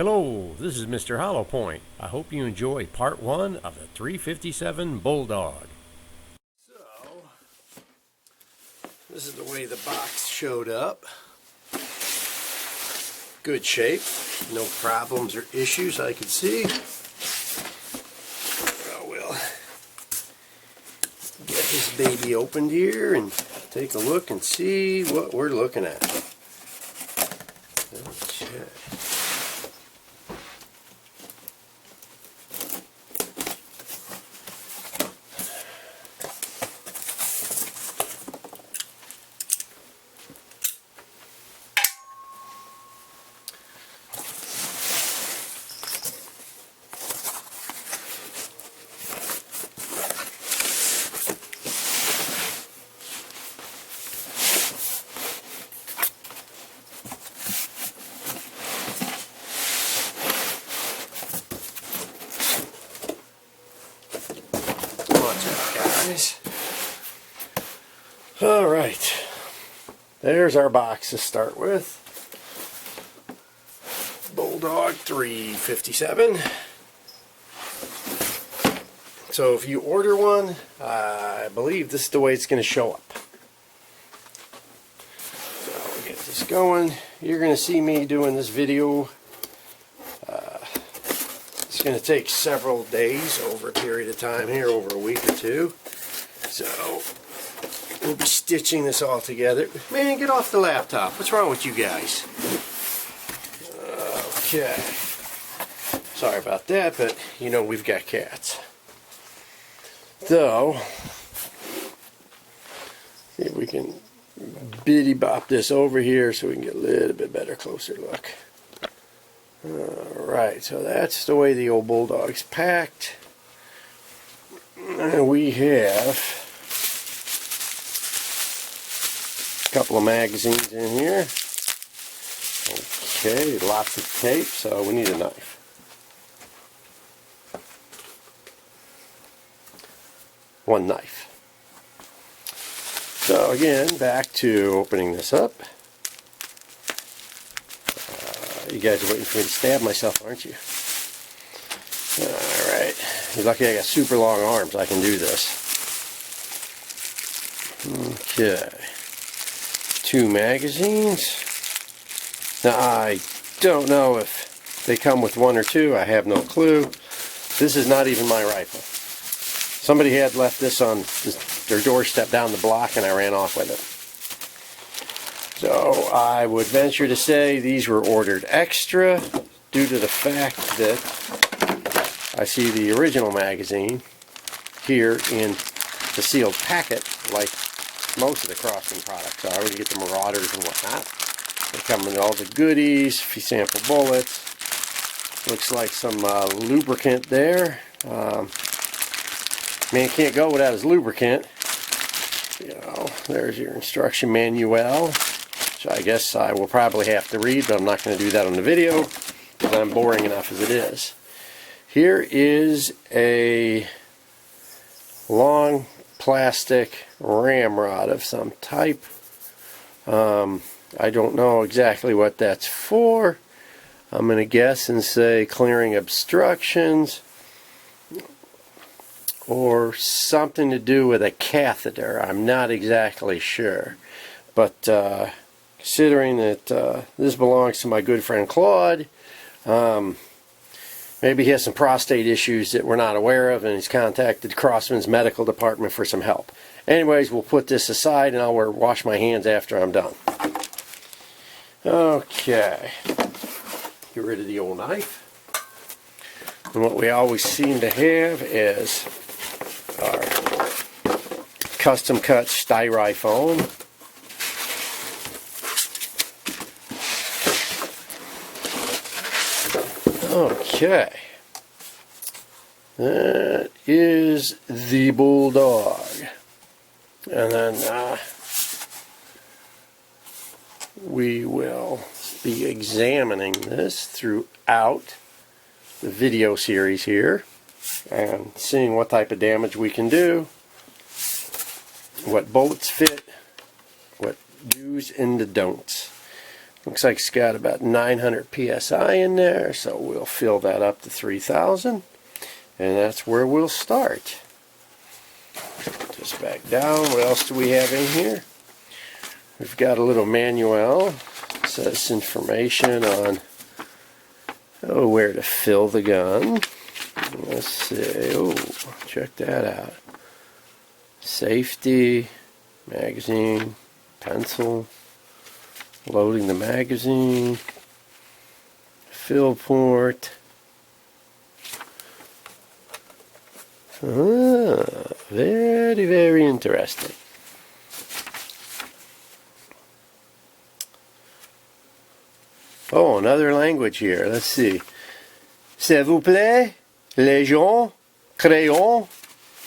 Hello, this is Mr. Mrhollowpoint. I hope you enjoy part 1 of the 357 Bulldog. So, this is the way the box showed up. Good shape, no problems or issues I could see. We'll get this baby opened here and take a look and see what we're looking at. Okay. Alright, there's our box to start with. Bulldog 357. So if you order one, I believe this is the way it's going to show up. So we'll get this going. You're going to see me doing this video. It's going to take several days over a period of time here, over a week or two. So we'll be stitching this all together. Man, get off the laptop. What's wrong with you guys? Okay. Sorry about that, but you know we've got cats. So, see if we can bitty bop this over here so we can get a little bit better, closer look. Alright, so that's the way the old Bulldog's packed. And we have a couple of magazines in here. Okay, lots of tape, so we need a knife. One knife. So again, back to opening this up. You guys are waiting for me to stab myself, aren't you? Alright. You're lucky I got super long arms. I can do this. Okay. 2 magazines. Now, I don't know if they come with 1 or 2. I have no clue. This is not even my rifle. Somebody had left this on their doorstep down the block, and I ran off with it. So I would venture to say these were ordered extra due to the fact that I see the original magazine here in the sealed packet, like most of the Crosman products are. You get the Marauders and whatnot. They come with all the goodies, a few sample bullets. Looks like some lubricant there. Man can't go without his lubricant. You know, there's your instruction manual, which I guess I will probably have to read, but I'm not going to do that on the video because I'm boring enough as it is. Here is a long plastic ramrod of some type. I don't know exactly what that's for. I'm going to guess and say clearing obstructions or something to do with a catheter. I'm not exactly sure. But considering that this belongs to my good friend Claude, maybe he has some prostate issues that we're not aware of, and he's contacted Crosman's medical department for some help. Anyways, we'll put this aside and I'll wash my hands after I'm done. Okay. Get rid of the old knife. And what we always seem to have is our custom cut styrofoam. Okay. That is the Bulldog. And then we will be examining this throughout the video series here and seeing what type of damage we can do, what bullets fit, what do's and the don'ts. Looks like it's got about 900 psi in there, so we'll fill that up to 3,000, and that's where we'll start. Just back down. What else do we have in here? We've got a little manual. It says information on where to fill the gun. Let's see. Oh, check that out. Safety, magazine, pencil, loading the magazine, fill port. Very, very interesting. Oh, another language here. Let's see. S'il vous plaît, les gens, crayon.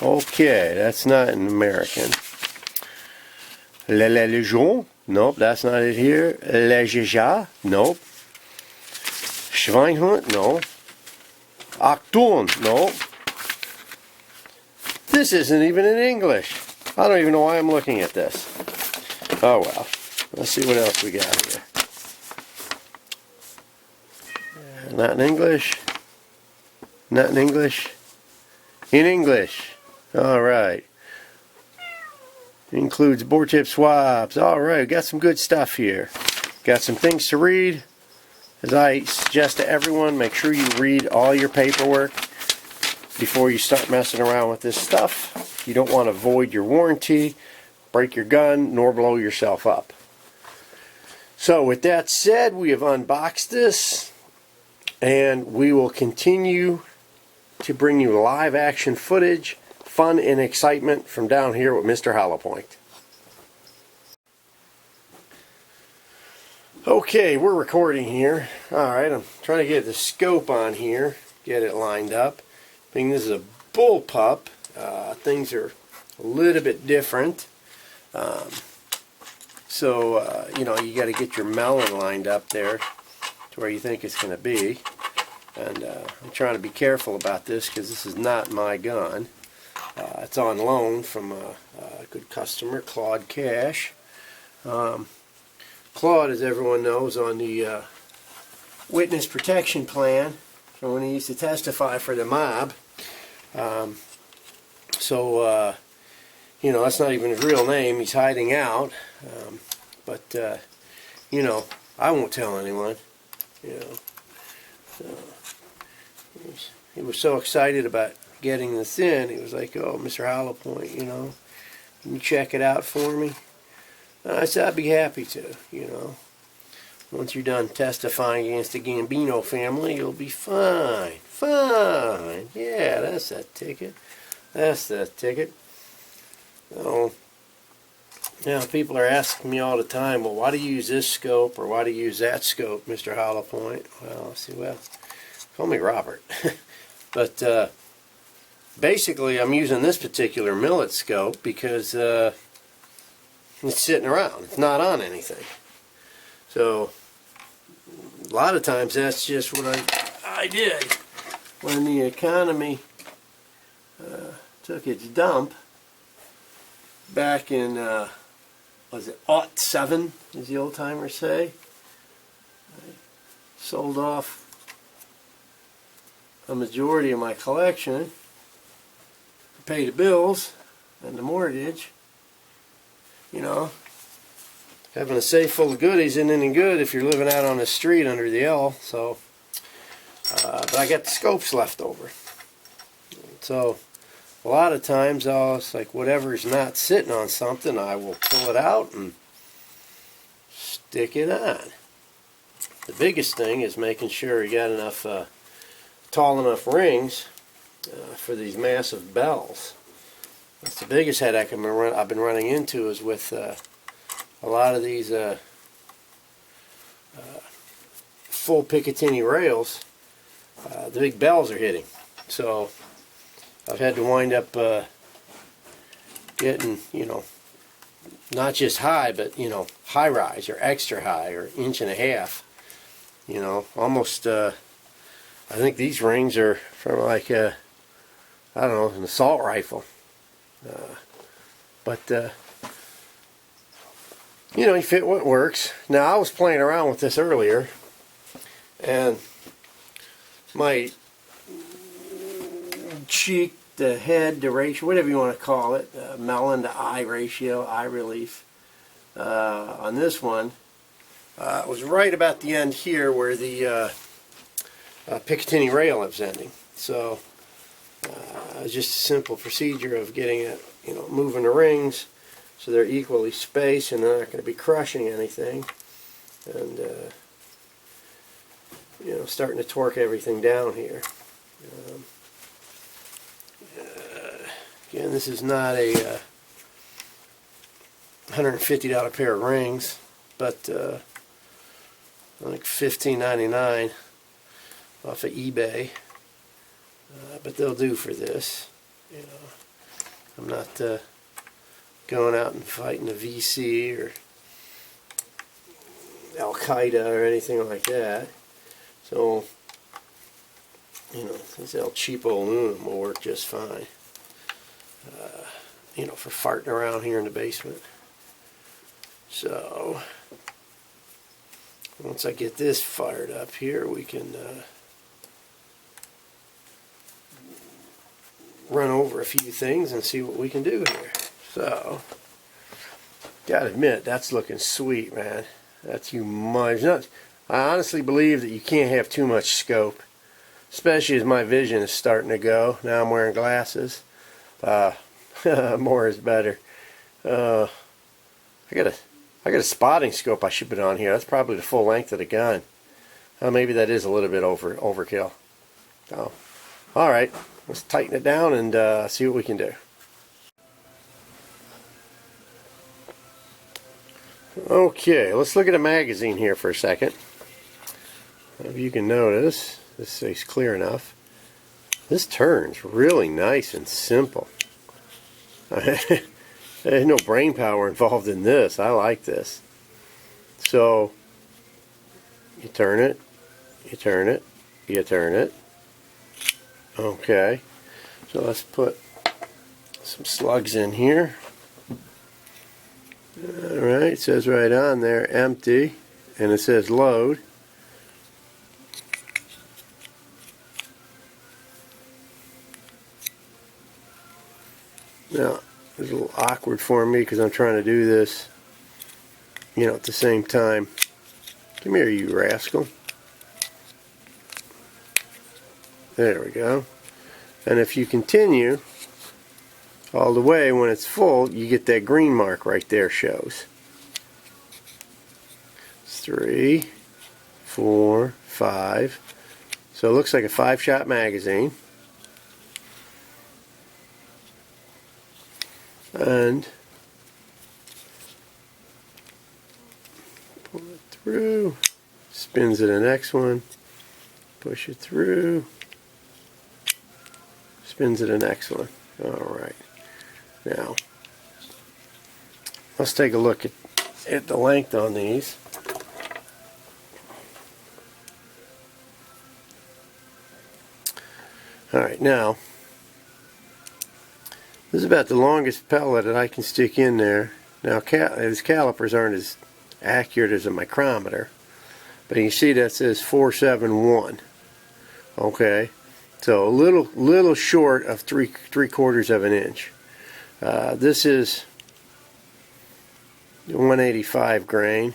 Okay, that's not in American. Les gens. Nope, that's not it here. Les jaja. Nope. Schweinhund. No. Achtung. Nope. This isn't even in English. I don't even know why I'm looking at this. Oh well. Let's see what else we got here. Not in English. Not in English. In English. Alright. Includes bore tip swabs. Alright, got some good stuff here. Got some things to read. As I suggest to everyone, make sure you read all your paperwork before you start messing around with this stuff. You don't want to void your warranty, break your gun, nor blow yourself up. So with that said, we have unboxed this, and we will continue to bring you live action footage, fun and excitement from down here with Mr. Mrhollowpoint. Okay, we're recording here. Alright, I'm trying to get the scope on here, get it lined up. Being this is a bullpup, things are a little bit different. You know, you got to get your melon lined up there to where you think it's going to be. And I'm trying to be careful about this because this is not my gun. It's on loan from a good customer, Claude Cash. Claude, as everyone knows, on the witness protection plan from when he used to testify for the mob. You know, that's not even his real name. He's hiding out. You know, I won't tell anyone. You know, so he was so excited about getting this in. He was like, "Oh, Mr. Mrhollowpoint, you know, can you check it out for me?" And I said, "I'd be happy to. You know, once you're done testifying against the Gambino family, you'll be fine. Fine. Yeah, that's that ticket. That's that ticket." So, now people are asking me all the time, well, why do you use this scope or why do you use that scope, Mr. Mrhollowpoint? Well, I say, well, call me Robert. But basically, I'm using this particular millet scope because it's sitting around. It's not on anything. So, a lot of times that's just what I did. When the economy took its dump back in, was it '07, as the old timers say, I sold off a majority of my collection to pay the bills and the mortgage. You know, having a safe full of goodies isn't any good if you're living out on the street under the L. So, but I got the scopes left over. So, a lot of times it's like whatever's not sitting on something, I will pull it out and stick it on. The biggest thing is making sure you got enough tall enough rings for these massive bells. That's the biggest headache I've been running into is with a lot of these full Picatinny rails. The big bells are hitting. So I've had to wind up getting, you know, not just high, but, you know, high rise or extra high or 1.5 inches. You know, almost, I think these rings are from like, I don't know, an assault rifle. you know, you fit what works. Now, I was playing around with this earlier, and my cheek, the head, the ratio, whatever you want to call it, melon to eye ratio, eye relief, on this one was right about the end here where the Picatinny rail was ending. So it's just a simple procedure of getting it, you know, moving the rings so they're equally spaced and they're not going to be crushing anything, and you know, starting to torque everything down here. Again, this is not a $150 pair of rings, but like $15.99 off of eBay. But they'll do for this. You know, I'm not going out and fighting the VC or Al Qaeda or anything like that. So, you know, this El Cheapo aluminum will work just fine. You know, for farting around here in the basement. So, once I get this fired up here, we can run over a few things and see what we can do here. So, gotta admit, that's looking sweet, man. That's humongous. I honestly believe that you can't have too much scope, especially as my vision is starting to go. Now I'm wearing glasses. More is better. I got a spotting scope I should put on here. That's probably the full length of the gun. Maybe that is a little bit overkill. So, all right, let's tighten it down and see what we can do. Okay, let's look at the magazine here for a second. If you can notice, this stays clear enough. This turns really nice and simple. There's no brain power involved in this. I like this. So, you turn it, you turn it, you turn it. Okay, so let's put some slugs in here. Alright, it says right on there, empty, and it says load. Now, it's a little awkward for me because I'm trying to do this, you know, at the same time. Come here, you rascal. There we go. And if you continue all the way, when it's full, you get that green mark right there shows. 3, 4, 5. So it looks like a 5-shot magazine. And pull it through, spins to the next one, push it through, spins to the next one. Alright, now let's take a look at the length on these. Alright, now this is about the longest pellet that I can stick in there. Now, these calipers aren't as accurate as a micrometer, but you see that says 471. Okay, so a little short of three quarters of an inch. This is 185 grain.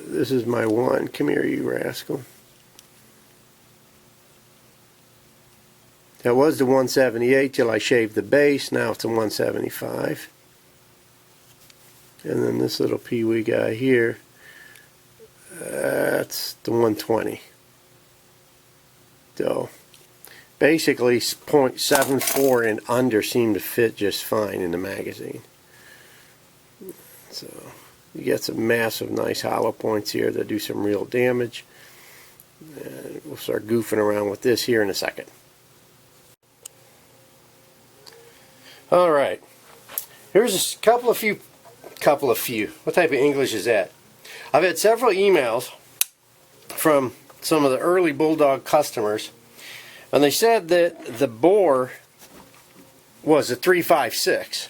This is my one. Come here, you rascal. That was the 178 till I shaved the base. Now it's a 175. And then this little peewee guy here, that's the 120. So basically 0.74 and under seem to fit just fine in the magazine. So you get some massive nice hollow points here that do some real damage. And we'll start goofing around with this here in a second. Alright, here's a couple of few, what type of English is that? I've had several emails from some of the early Bulldog customers, and they said that the bore was a 356,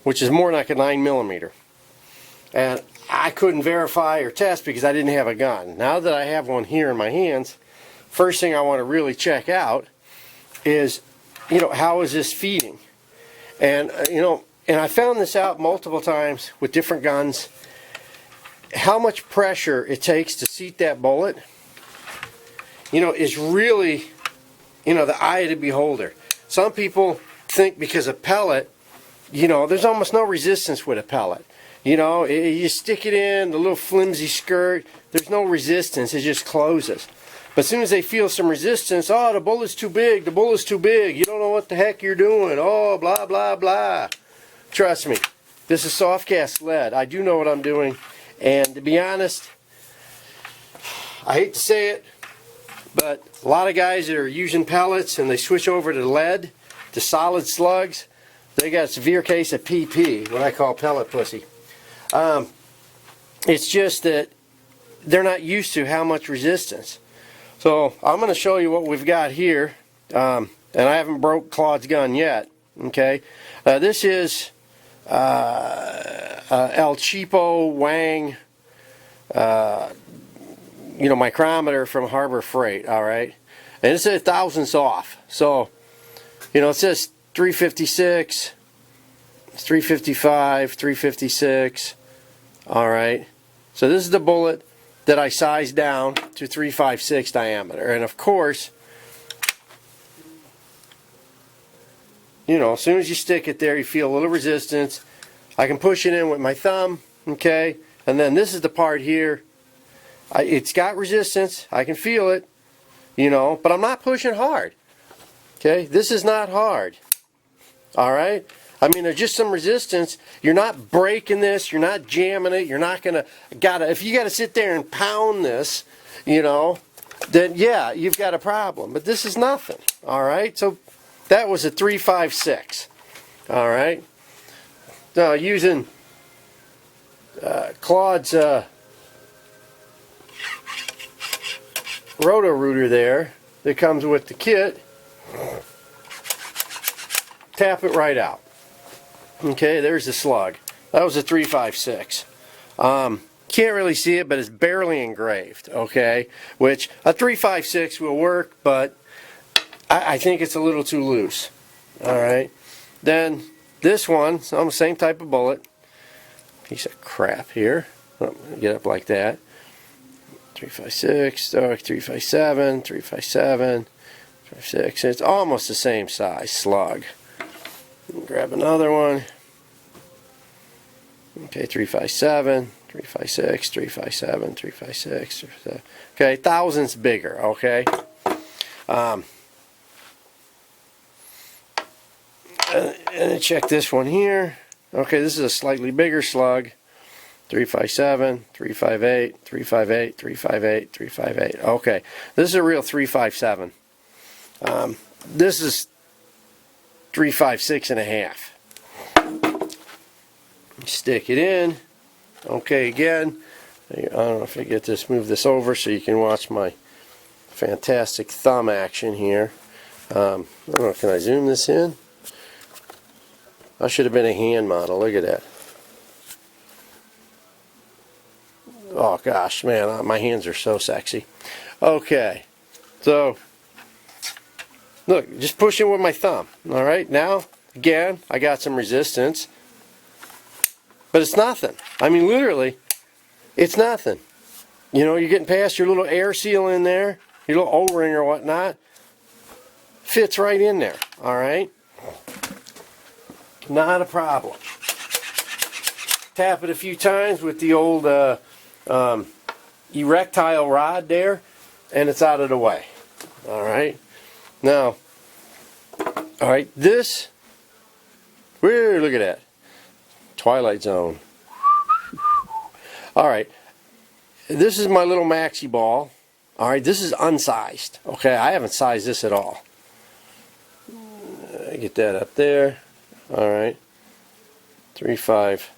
which is more like a 9mm. And I couldn't verify or test because I didn't have a gun. Now that I have one here in my hands, first thing I want to really check out is, how is this feeding? And, and I found this out multiple times with different guns. How much pressure it takes to seat that bullet, is really, the eye of the beholder. Some people think because a pellet, there's almost no resistance with a pellet. You stick it in, the little flimsy skirt, there's no resistance, it just closes. But as soon as they feel some resistance, oh, the bullet's too big, the bullet's too big, you don't know what the heck you're doing, oh, blah, blah, blah. Trust me, this is soft cast lead. I do know what I'm doing. And to be honest, I hate to say it, but a lot of guys that are using pellets and they switch over to lead, to solid slugs, they got a severe case of PP, what I call pellet pussy. It's just that they're not used to how much resistance. So I'm going to show you what we've got here, and I haven't broke Claude's gun yet. Okay, this is El Cheapo Wang, micrometer from Harbor Freight. All right, and it's a thousandths off. So, it says 356, 355, 356. All right, so this is the bullet that I sized down to 356 diameter, and of course, as soon as you stick it there, you feel a little resistance. I can push it in with my thumb, okay, and then this is the part here. It's got resistance. I can feel it, but I'm not pushing hard. Okay, this is not hard. All right. I mean, there's just some resistance. You're not breaking this. You're not jamming it. You're not gonna if you gotta sit there and pound this, then yeah, you've got a problem. But this is nothing. All right. So that was a 356. All right. Now using Claude's Roto-Rooter there that comes with the kit. Tap it right out. Okay, there's the slug. That was a 356. Can't really see it, but it's barely engraved. Okay, which a 356 will work, but I think it's a little too loose. All right. Then this one, it's almost the same type of bullet. Piece of crap here. Oh, get up like that. 356, 357, 357, 356. It's almost the same size slug. Grab another one. Okay, 357, 356, 357, 356. Okay, thousandths bigger. Okay. And check this one here. Okay, this is a slightly bigger slug. 357, 358, 358, 358, 358. Okay, this is a real 357. This is 356 and a half. Stick it in. Okay, again, I don't know if I get this, move this over so you can watch my fantastic thumb action here. I don't know, can I zoom this in? I should have been a hand model. Look at that. Oh gosh, man, my hands are so sexy. Okay, so look, just pushing with my thumb. All right, now again, I got some resistance, but it's nothing. I mean, literally, it's nothing. You're getting past your little air seal in there, your little O-ring or whatnot. Fits right in there. All right, not a problem. Tap it a few times with the old erectile rod there, and it's out of the way. All right. Now, all right, this, whoa, look at that. Twilight Zone. All right, this is my little maxi ball. All right, this is unsized. Okay, I haven't sized this at all. Get that up there. All right, 3.5.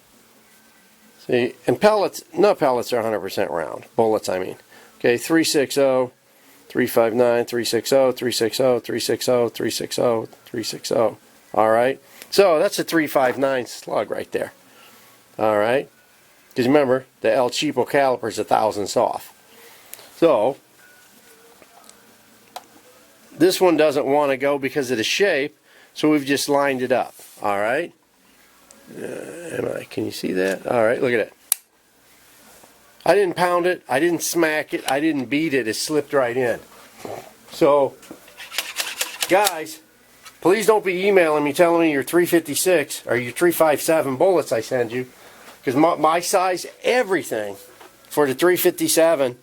See, and pellets, no, pellets are 100% round. Bullets, I mean. Okay, 360, 359, 360, 360, 360, 360, 360. All right, so that's a 359 slug right there. All right, Because remember, the El Cheapo caliper is 1/1000 off. So, this one doesn't want to go because of the shape, so we've just lined it up. Alright? Can you see that? Alright, look at it. I didn't pound it, I didn't smack it, I didn't beat it, it slipped right in. So, guys, please don't be emailing me telling me your 356 or your 357 bullets I send you. Because my size, everything for the 357,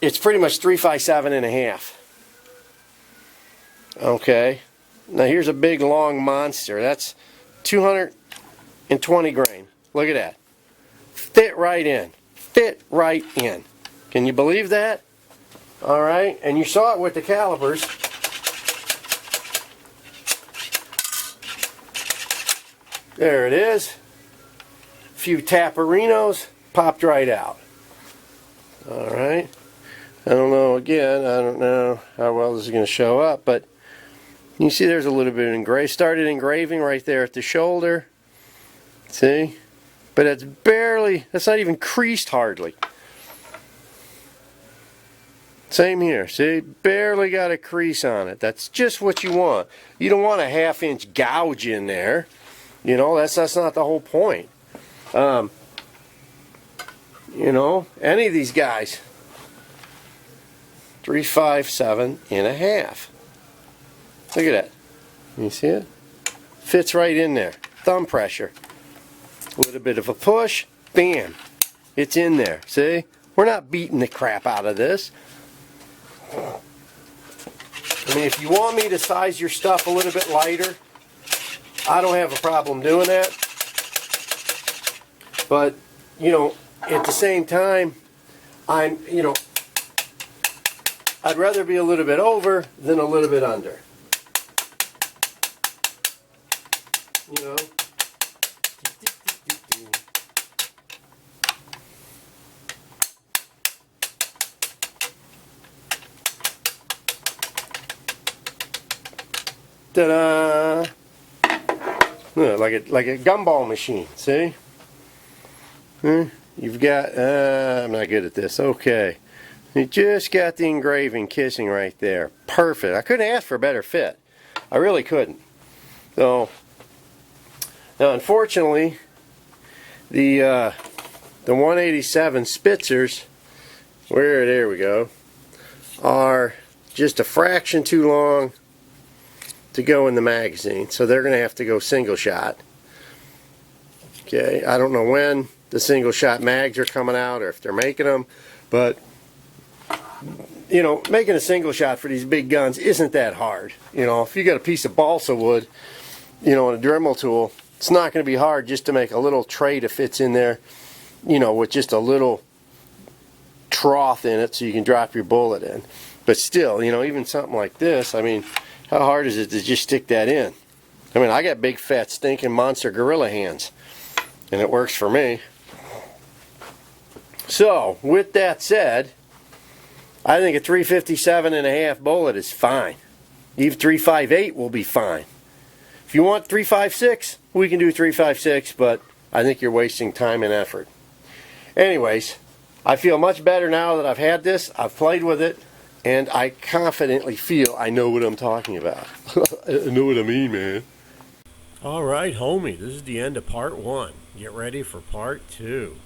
it's pretty much 357.5. Okay. Now here's a big long monster. That's 220 grain. Look at that. Fit right in. Fit right in. Can you believe that? Alright. And you saw it with the calipers. There it is. Few taperinos, popped right out. Alright. I don't know, again, I don't know how well this is going to show up, but you see there's a little bit of engraving. Started engraving right there at the shoulder. See? But it's barely, that's not even creased hardly. Same here, see? Barely got a crease on it. That's just what you want. You don't want a 1/2 gouge in there. You know, that's not the whole point. You know, any of these guys, 357.5. Look at that. You see it? Fits right in there. Thumb pressure. A little bit of a push. Bam. It's in there. See? We're not beating the crap out of this. I mean, if you want me to size your stuff a little bit lighter, I don't have a problem doing that. But, you know, at the same time, I'd rather be a little bit over than a little bit under. You know? Ta-da! Like a gumball machine, see? You've got, I'm not good at this, okay. You just got the engraving kissing right there. Perfect. I couldn't ask for a better fit. I really couldn't. So, now unfortunately, the 187 Spitzers, there we go, are just a fraction too long to go in the magazine. So they're going to have to go single shot. Okay, I don't know when the single shot mags are coming out or if they're making them, but you know, making a single shot for these big guns isn't that hard. You know, if you got a piece of balsa wood, you know, and a Dremel tool, it's not going to be hard just to make a little tray that fits in there, you know, with just a little trough in it so you can drop your bullet in. But still, you know, even something like this, I mean, how hard is it to just stick that in? I mean, I got big fat stinking monster gorilla hands, and it works for me. So, with that said, I think a 357.5 bullet is fine. Even 358 will be fine. If you want 356, we can do 356, but I think you're wasting time and effort. Anyways, I feel much better now that I've had this, I've played with it, and I confidently feel I know what I'm talking about. I know what I mean, man. All right, homie, this is the end of part 1. Get ready for part 2.